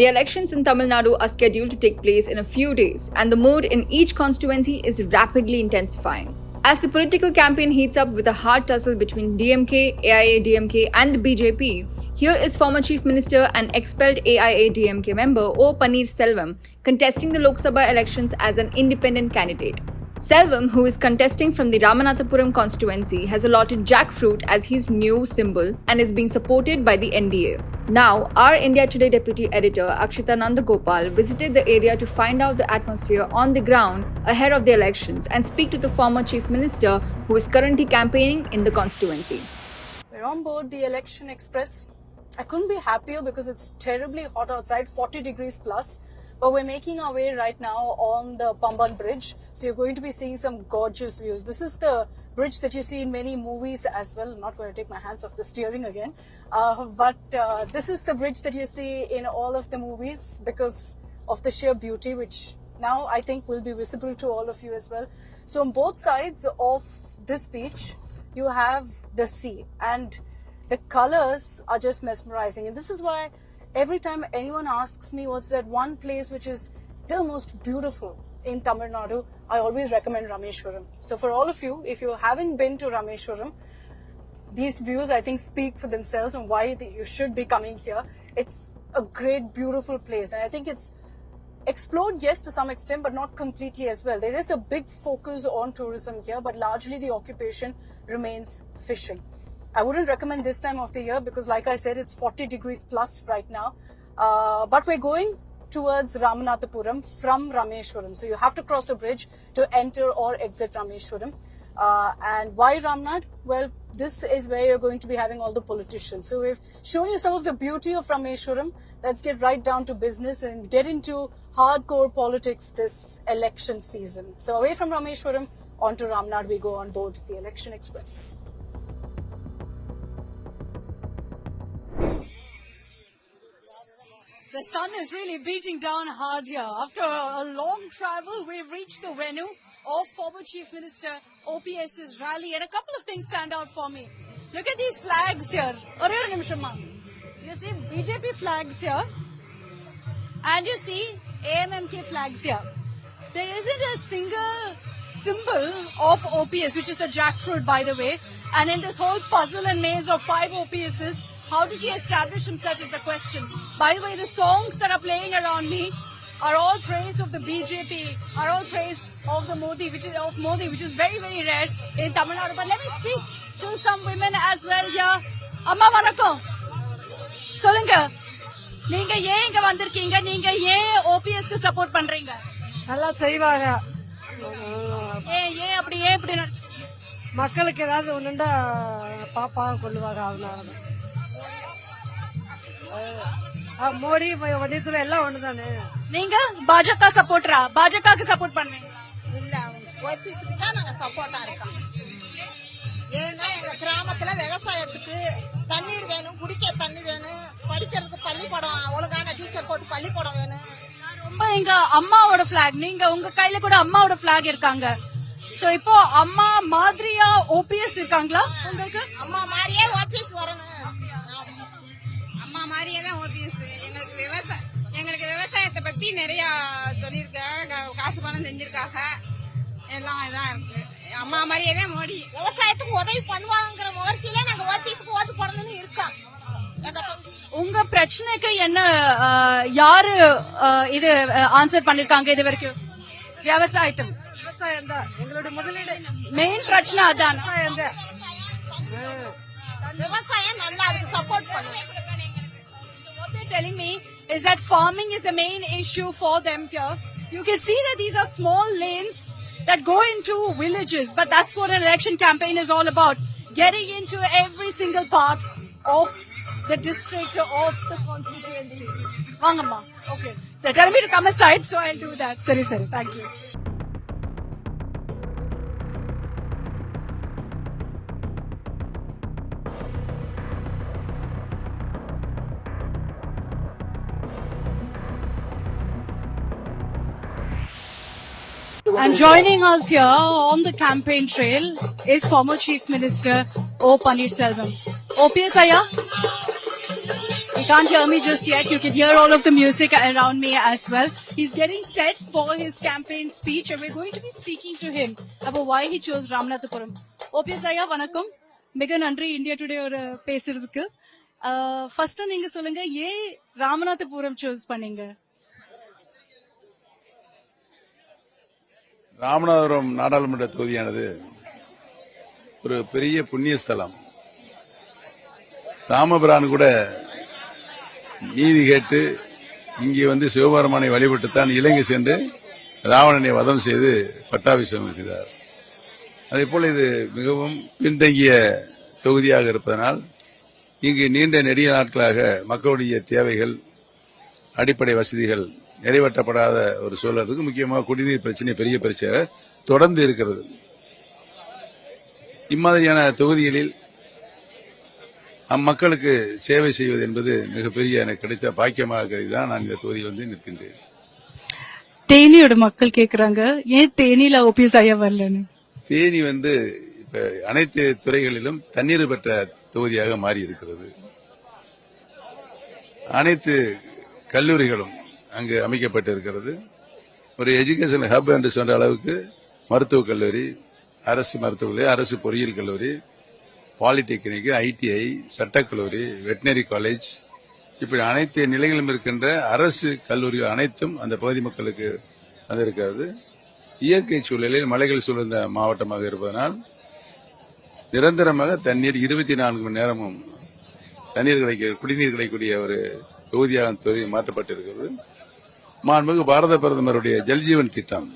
The elections in Tamil Nadu are scheduled to take place in a few days, and the mood in each constituency is rapidly intensifying. As the political campaign heats up with a hard tussle between DMK, AIA-DMK and the BJP, here is former Chief Minister and expelled AIA-DMK member O. Paneerselvam contesting the Lok Sabha elections as an independent candidate. Selvam, who is contesting from the Ramanathapuram constituency, has allotted jackfruit as his new symbol and is being supported by the NDA. Now, our India Today deputy editor Akshita Nandagopal visited the area to find out the atmosphere on the ground ahead of the elections and speak to the former chief minister who is currently campaigning in the constituency. We're on board the Election Express. I couldn't be happier because it's terribly hot outside, 40 degrees plus. But we're making our way right now on the Pamban Bridge. So you're going to be seeing some gorgeous views. This is the bridge that you see in many movies as well. I'm not going to take my hands off the steering again. But this is the bridge that you see in all of the movies because of the sheer beauty, which now I think will be visible to all of you as well. So on both sides of this beach, you have the sea. And the colors are just mesmerizing. And this is why every time anyone asks me what's that one place which is the most beautiful in Tamil Nadu, I always recommend Rameshwaram. So for all of you, if you haven't been to Rameshwaram, these views I think speak for themselves and why you should be coming here. It's a great, beautiful place. And I think it's explored, yes, to some extent, but not completely as well. There is a big focus on tourism here, but largely the occupation remains fishing. I wouldn't recommend this time of the year because, like I said, it's 40 degrees plus right now. But we're going towards Ramanathapuram from Rameshwaram. So you have to cross a bridge to enter or exit Rameshwaram. And why Ramnad? Well, this is where you're going to be having all the politicians. So we've shown you some of the beauty of Rameshwaram. Let's get right down to business and get into hardcore politics this election season. So away from Rameshwaram, on to Ramnad we go on board the Election Express. The sun is really beating down hard here. After a long travel, we've reached the venue of former Chief Minister OPS's rally, and a couple of things stand out for me. Look at these flags here. You see BJP flags here, and you see AMMK flags here. There isn't a single symbol of OPS, which is the jackfruit, by the way. And in this whole puzzle and maze of 5 OPSs, how does he establish himself is the question. By the way, the songs that are playing around me are all praise of the BJP, are all praise of the Modi, which is very, very rare in Tamil Nadu. But let me speak to some women as well here. Amma vanakkam. Solunga. நீங்க ஏன் இங்க வந்திருக்கீங்க? நீங்க ஏன் OPS க்கு support பண்றீங்க? நல்லா செய்வாங்க. ஏன் அப்படி மக்களுக்கு ஏதாவது ஒண்ணுண்டா பாப்பாக கொள்ளுவாங்க, அதனாலதான். மோடி பன்னீர்செல்வம் எல்லாம் ஒண்ணுதானே. நீங்க பாஜக சப்போர்ட்டரா? பாஜகவுக்கு சப்போர்ட் பண்ணுவீங்க? இல்ல, ஓபிஎஸ்க்கு தான் நாங்க சப்போர்ட்டா இருக்கோம். ஏன்னா எங்க கிராமத்துல விவசாயத்துக்கு தண்ணீர் வேணும், குடிக்க தண்ணி வேணும், படிக்கிறதுக்கு பள்ளிக்கூடம், ஒழுங்கான டீச்சர் போட்டு பள்ளிக்கூடம் வேணும். ரொம்ப எங்க அம்மாவோட பிளாக், நீங்க உங்க கையில கூட அம்மாவோட பிளாக் இருக்காங்க. சோ இப்போ அம்மா மாதிரியா ஓபிஎஸ் இருக்காங்களா உங்களுக்கு? அம்மா மாதிரியே ஓபிஎஸ் வரணும். அம்மா மாதிரியே தான் ஓபிஎஸ். எங்களுக்கு விவசாயத்தை பத்தி நிறைய சொல்லியிருக்காங்க, காசு பணம் செஞ்சிருக்காங்க, எல்லாம் இதான் இருக்கு. அம்மா மாதிரியே தான் மோடி. விவசாயத்துக்கு உதவி பண்ணுவாங்கிற முயற்சியில நாங்க ஓபிஎஸ்க்கு ஓட்டு போடணும்னு இருக்கோம். உங்க பிரச்சனைக்கு என்ன யாரு இது ஆன்சர் பண்ணிருக்காங்க இது வரைக்கும்? விவசாயம் தான் எங்களுடைய முதலீடு, மெயின் பிரச்சனை அதான். விவசாயம் நல்லா அதுக்கு சப்போர்ட் பண்ணுவோம். What they're telling me is that farming is the main issue for them here. You can see that these are small lanes that go into villages, but that's what an election campaign is all about. Getting into every single part of the district of the constituency. Vangamma. Okay. They're telling me to come aside, so I'll do that. Sorry. Thank you. And joining us here on the campaign trail is former Chief Minister O. Paneerselvam. OPS Aya? can't hear me just yet. You can hear all of the music around me as well. He's getting set for his campaign speech and we're going to be speaking to him about why he chose Ramanathapuram. OPS ஐயா வணக்கம். மிக நன்றி India today ஒரு பேசுறதுக்கு. First நீங்க சொல்லுங்க ஏன் Ramanathapuram choose பண்ணீங்க? ராமநாதபுரம் நாடாளுமன்ற தொகுதியானது ஒரு பெரிய புண்ணிய ஸ்தலம். ராமபிரான் கூட நீதி கேட்டு இங்கே வந்து சிவபெருமானை வழிபட்டுத்தான் இலங்கை சென்று ராவணனை வதம் செய்து பட்டாபிஷேகம் செய்தார். அதேபோல் இது மிகவும் பின்தங்கிய தொகுதியாக இருப்பதனால் இங்கு நீண்ட நெடிய நாட்களாக மக்களுடைய தேவைகள், அடிப்படை வசதிகள் நிறைவேற்றப்படாத ஒரு சூழலுக்கு முக்கியமாக குடிநீர் பிரச்சனை பெரிய பிரச்சனை தொடர்ந்து இருக்கிறது. இம்மாதிரியான தொகுதிகளில் அம்மக்களுக்கு சேவை செய்வது என்பது மிகப்பெரிய எனக்கு கிடைத்த பாக்கியமாக கருதிதான் நான் இந்த தொகுதியில் வந்து நிற்கின்றேன். தேனியோட மக்கள் கேக்குறாங்க ஏன் தேனியில ஓபிஎஸ் ஐயா வரலன்னு. தேனி வந்து இப்ப அனைத்து துறைகளிலும் தண்ணீர் பெற்ற தொகுதியாக மாறி இருக்கிறது. அனைத்து கல்லூரிகளும் அங்கு அமைக்கப்பட்டிருக்கிறது. ஒரு எஜுகேஷன் ஹப் என்று சொன்ன அளவுக்கு மருத்துவக் கல்லூரி, அரசு மருத்துவக் கல்லூரி, அரசு பொறியியல் கல்லூரி, பாலிடெக்னிக், ஐடிஐ, சட்டக்கல்லூரி, வெட்டினரி காலேஜ், இப்படி அனைத்து நிலைகளிலும் இருக்கின்ற அரசு கல்லூரிகள் அனைத்தும் அந்த பகுதி மக்களுக்கு வந்திருக்கிறது. இயற்கை சூழலில் மலைகள் சூழ்ந்த மாவட்டமாக இருப்பதனால் நிரந்தரமாக தண்ணீர் 24 மணி நேரமும் தண்ணீர் குடிநீர் கிடைக்கக்கூடிய ஒரு தொகுதியாக மாற்றப்பட்டிருக்கிறது. மாண்புமிகு பாரத பிரதமருடைய ஜல்ஜீவன் திட்டம்,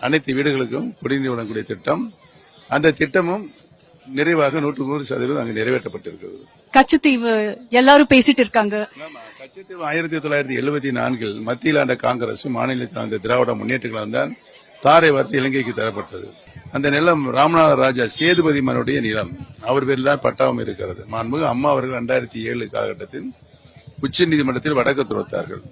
அனைத்து வீடுகளுக்கும் குடிநீர் வழங்கக்கூடிய திட்டம், அந்த திட்டமும் நிறைவாக 100% அங்கு நிறைவேற்றப்பட்டிருக்கிறது. கச்சத்தீவு எல்லாரும் பேசிட்டு இருக்காங்க. கச்சத்தீவு 1974 மத்தியில் ஆண்ட காங்கிரஸ், மாநிலத்தில் ஆண்ட திராவிட முன்னேற்றங்களால் தான் தாரை வார்த்தை இலங்கைக்கு தரப்பட்டது. அந்த நிலம் ராமநாத ராஜா சேதுபதி மன்னுடைய நிலம். அவர் பேரில் தான் பட்டாவும் இருக்கிறது. மாண்புமிகு அம்மா அவர்கள் 2007 காலகட்டத்தில் உச்சநீதிமன்றத்தில் வழக்கு தொடுத்தார்கள்.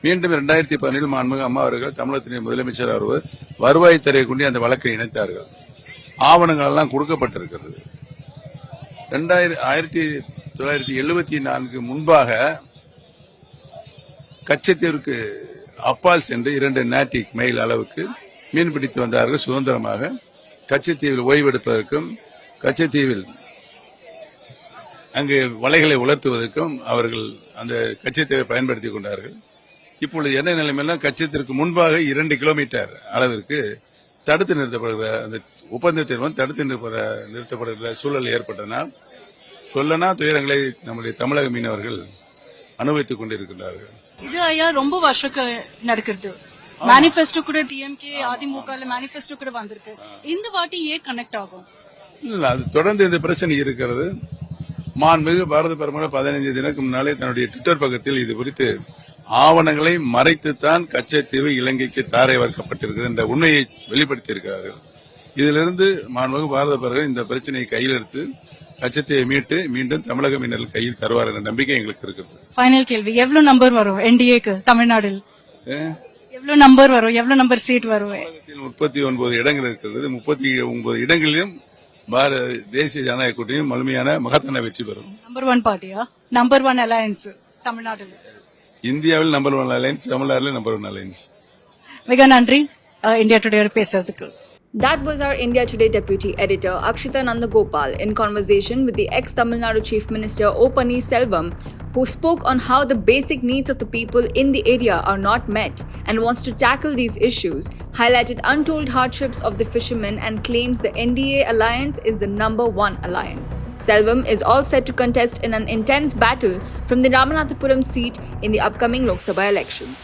மீண்டும் 2017 மாண்புமிகு அம்மா அவர்கள் தமிழகத்தின் முதலமைச்சர் அவர் வருவாய்த்துறை கொண்டு அந்த வழக்கை இணைத்தார்கள். ஆவணங்கள் எல்லாம் கொடுக்கப்பட்டிருக்கிறது. 1974 முன்பாக கச்சத்தீவிற்கு அப்பால் சென்று 2 நாட்டிக் மைல் அளவுக்கு மீன் பிடித்து வந்தார்கள். சுதந்திரமாக கச்சத்தீவில் ஓய்வெடுப்பதற்கும் கச்சத்தீவில் அங்கு வலைகளை உலர்த்துவதற்கும் அவர்கள் அந்த கச்சத்தீவை பயன்படுத்திக் கொண்டார்கள். இப்பொழுது என்ன நிலைமையெல்லாம் கச்சத்தீவிற்கு முன்பாக 2 கிலோமீட்டர் அளவிற்கு தடுத்து நிறுத்தப்படுகிற அந்த ஒப்பந்தத்தில் தடுத்து நிறுத்தப்படுகிற சூழல் ஏற்பட்டதனால் சொல்லனா துயரங்களை நம்முடைய தமிழக மீனவர்கள் அனுபவித்துக் கொண்டிருக்கிறார்கள். இது ஐயா ரொம்ப வருஷக்கு நடக்கிறது. மேனிஃபெஸ்டோ கூட டிஎம்கே அதிமுக மேனிஃபெஸ்டோ கூட வந்திருக்கு. இந்த வாட்டி ஏன் கனெக்ட் ஆகும்? இல்ல, அது தொடர்ந்து இந்த பிரச்சனை இருக்கிறது. மாண்புமிகு பாரத பிரதமர் 15 தினத்துக்கு முன்னாலே தன்னுடைய ட்விட்டர் பக்கத்தில் இது குறித்து ஆவணங்களை மறைத்துத்தான் கச்சத்தீவு இலங்கைக்கு தாரை வார்க்கப்பட்டிருக்கிறது என்ற உண்மையை வெளிப்படுத்தியிருக்கிறார்கள். இதிலிருந்து மாண்புமிகு பாரத பிரதமர் இந்த பிரச்சனையை கையில் எடுத்து கச்சத்தீவை மீட்டு மீண்டும் தமிழக மீனவர்கள் கையில் தருவார் என்ற நம்பிக்கை எங்களுக்கு இருக்கிறது. ஃபைனல் கேள்வி, எவ்வளவு நம்பர் வரும் என்டிஏக்கு தமிழ்நாட்டில்? எவ்வளவு நம்பர் வரும்? எவ்வளவு நம்பர் சீட் வரும்? 39 இடங்கள் இருக்கிறது. 39 இடங்களிலும் தேசிய ஜனநாயக கூட்டணியும் முழுமையான மகத்தான வெற்றி பெறும். நம்பர் 1 பார்ட்டியா? நம்பர் 1 அலையன்ஸ் தமிழ்நாட்டில்? இந்தியாவில் நம்பர் 1 அலையன்ஸ், தமிழ்நாட்டில் நம்பர் 1 அலையன்ஸ். மிக நன்றி இந்தியா டுடே பேசுறதுக்கு. That was our India Today Deputy Editor Akshita Nandagopal in conversation with the ex-Tamil Nadu Chief Minister O. Pannirselvam, who spoke on how the basic needs of the people in the area are not met and wants to tackle these issues, highlighted untold hardships of the fishermen and claims the NDA alliance is the number 1 alliance. Selvam is all set to contest in an intense battle from the Ramanathapuram seat in the upcoming Lok Sabha elections.